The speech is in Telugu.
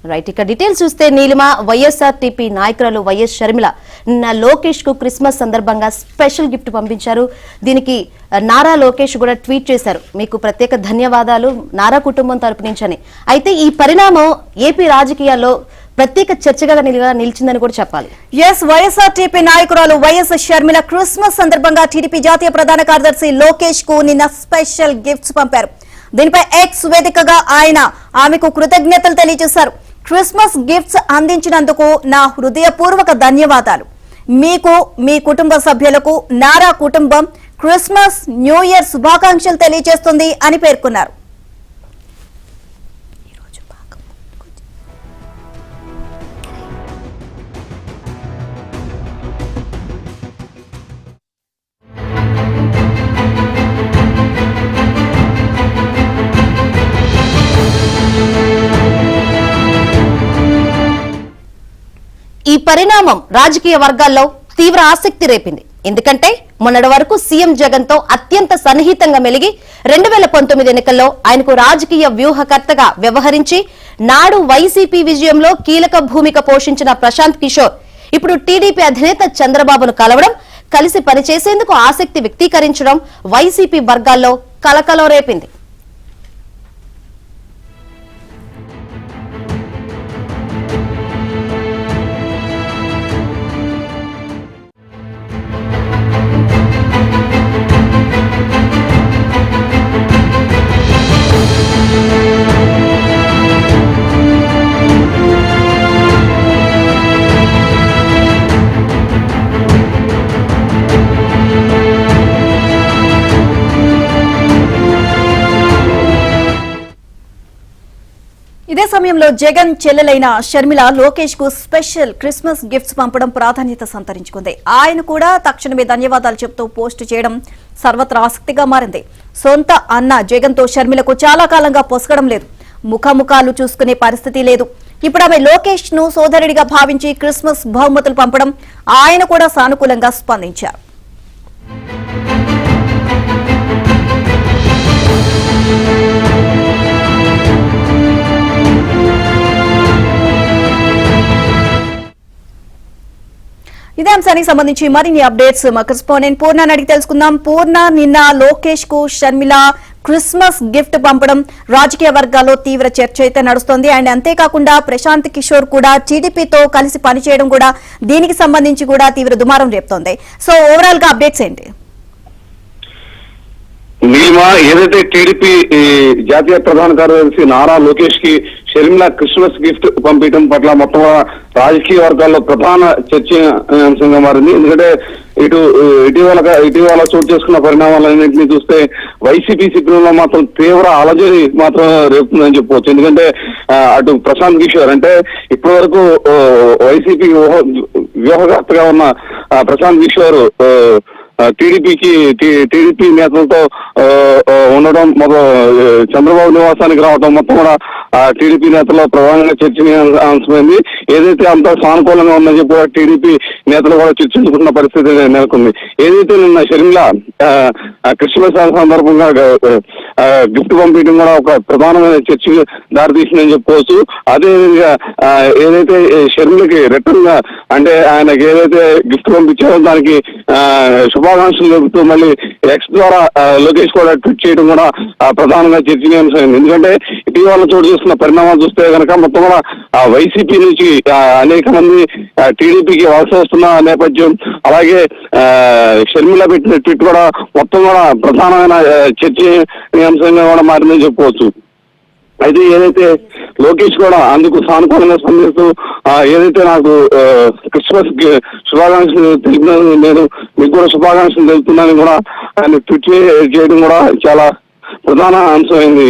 రైట్, ఇక డీటెయిల్స్ చూస్తే నీలిమ వైఎస్ఆర్టీపీ నాయకురాలు వైఎస్ షర్మిల నిన్న లోకేష్ కు క్రిస్మస్ సందర్భంగా స్పెషల్ గిఫ్ట్ పంపించారు. దీనికి నారా లోకేష్ కూడా ట్వీట్ చేశారు, మీకు ప్రత్యేక ధన్యవాదాలు నారా కుటుంబం తరపు నుంచని. అయితే ఈ పరిణామం ఏపీ రాజకీయాల్లో ప్రత్యేక చర్చగా నిలిచిందని కూడా చెప్పాలి. వైఎస్ఆర్టీపీ నాయకురాలు వైఎస్ షర్మిల క్రిస్మస్ సందర్భంగా టీడీపీ జాతీయ ప్రధాన కార్యదర్శి లోకేష్ కు నిన్న స్పెషల్ గిఫ్ట్స్ పంపారు. దీనిపై ఎక్స్ వేదికగా ఆయన ఆమెకు కృతజ్ఞతలు తెలియజేశారు. క్రిస్మస్ గిఫ్ట్స్ అందించినందుకు నా హృదయపూర్వక ధన్యవాదాలు. మీకు, మీ కుటుంబ సభ్యులకు నారా కుటుంబం క్రిస్మస్, న్యూ ఇయర్ శుభాకాంక్షలు తెలియజేస్తుంది అని పేర్కొన్నారు. ఈ పరిణామం రాజకీయ వర్గాల్లో తీవ్ర ఆసక్తి రేపింది. ఎందుకంటే మొన్నటి వరకు సీఎం జగన్ తో అత్యంత సన్నిహితంగా మెలిగి 2019 ఎన్నికల్లో ఆయనకు రాజకీయ వ్యూహకర్తగా వ్యవహరించి నాడు వైసీపీ విజయంలో కీలక భూమిక పోషించిన ప్రశాంత్ కిషోర్ ఇప్పుడు టీడీపీ అధినేత చంద్రబాబును కలవడం, కలిసి పనిచేసేందుకు ఆసక్తి వ్యక్తీకరించడం వైసీపీ వర్గాల్లో కలకలం రేపింది. ఇదే సమయంలో జగన్ చెల్లెలైన షర్మిల లోకేష్ కు స్పెషల్ క్రిస్మస్ గిఫ్ట్స్ పంపడం ప్రాధాన్యత సంతరించుకుంది. ఆయన కూడా తక్షణమే ధన్యవాదాలు చెప్తూ పోస్టు చేయడం సర్వత్రా ఆసక్తిగా మారింది. సొంత అన్న జగన్ తో షర్మిలకు చాలా కాలంగా పొసగడం లేదు, ముఖాముఖాలు చూసుకునే పరిస్థితి లేదు. ఇప్పుడు ఆమె లోకేష్ ను సోదరుడిగా భావించి క్రిస్మస్ బహుమతులు పంపడం ఆయన కూడా సానుకూలంగా స్పందించారు. ఇదే అంశానికి సంబంధించి మరిన్ని అప్డేట్స్ మా కరెస్పాండెంట్ పూర్ణ అడిగి తెలుసుకుందాం. పూర్ణ, నిన్న లోకేష్ కు షర్మిల క్రిస్మస్ గిఫ్ట్ పంపడం రాజకీయ వర్గాల్లో తీవ్ర చర్చ అయితే నడుస్తోంది. అండ్ అంతేకాకుండా ప్రశాంత్ కిషోర్ కూడా టీడీపీతో కలిసి పనిచేయడం కూడా దీనికి సంబంధించి కూడా తీవ్ర దుమారం రేపుతోంది. సో ఓవరాల్ గా అప్డేట్స్ ఏంటి? నీలిమ, ఏదైతే టీడీపీ జాతీయ ప్రధాన కార్యదర్శి నారా లోకేష్ కి షర్మిల క్రిస్మస్ గిఫ్ట్ పంపించడం పట్ల మొత్తం రాజకీయ వర్గాల్లో ప్రధాన చర్చాంశంగా మారింది. ఎందుకంటే ఇటీవల చోటు చేసుకున్న పరిణామాలన్నింటినీ చూస్తే వైసీపీ శిబిరంలో మాత్రం తీవ్ర అలజడి మాత్రం రేపుతుందని చెప్పవచ్చు. ఎందుకంటే అటు ప్రశాంత్ కిషోర్, అంటే ఇప్పటి వరకు వైసీపీ వ్యూహకర్తగా ఉన్న ప్రశాంత్ కిషోర్ టీడీపీ నేతలతో ఉండడం, చంద్రబాబు నివాసానికి రావడం మొత్తం కూడా టీడీపీ నేతల్లో ప్రధానంగా చర్చనీయాంశమైంది. ఏదైతే అంత సానుకూలంగా ఉందని చెప్పి కూడా టీడీపీ నేతలు కూడా చర్చించుకున్న పరిస్థితి నెలకొంది. ఏదైతే నిన్న షర్మిల క్రిస్మస్ సందర్భంగా గిఫ్ట్ పంపించడం కూడా ఒక ప్రధానమైన చర్చకు దారితీసిందని చెప్పుకోవచ్చు. అదేవిధంగా ఏదైతే షర్మిలకి రిటర్న్ గా, అంటే ఆయనకి ఏదైతే గిఫ్ట్ పంపించారో దానికి శుభాకాంక్షలు చెబుతూ మళ్ళీ ఎక్స్ ద్వారా లోకేష్ కూడా ట్వీట్ చేయడం కూడా ప్రధానంగా చర్చనీయాంశమైంది. ఎందుకంటే ఇటీవల చోటు చేసుకున్న పరిణామాలు చూస్తే కనుక మొత్తం కూడా వైసీపీ నుంచి అనేక మంది టీడీపీకి వలస వస్తున్న నేపథ్యం, అలాగే షర్మిల పెట్టిన ట్వీట్ కూడా మొత్తం కూడా ప్రధానమైన చర్చనీయాంశంగా కూడా మారిందని చెప్పుకోవచ్చు. అయితే ఏదైతే లోకేష్ కూడా అందుకు సానుకూలంగా స్పందిస్తూ ఏదైతే నాకు క్రిస్మస్ శుభాకాంక్షలు తెలిపినందుకు నేను మీకు కూడా శుభాకాంక్షలు తెలుపుతున్నానని కూడా ఆయన ట్వీట్ చేయడం కూడా చాలా ప్రధాన అంశమైంది.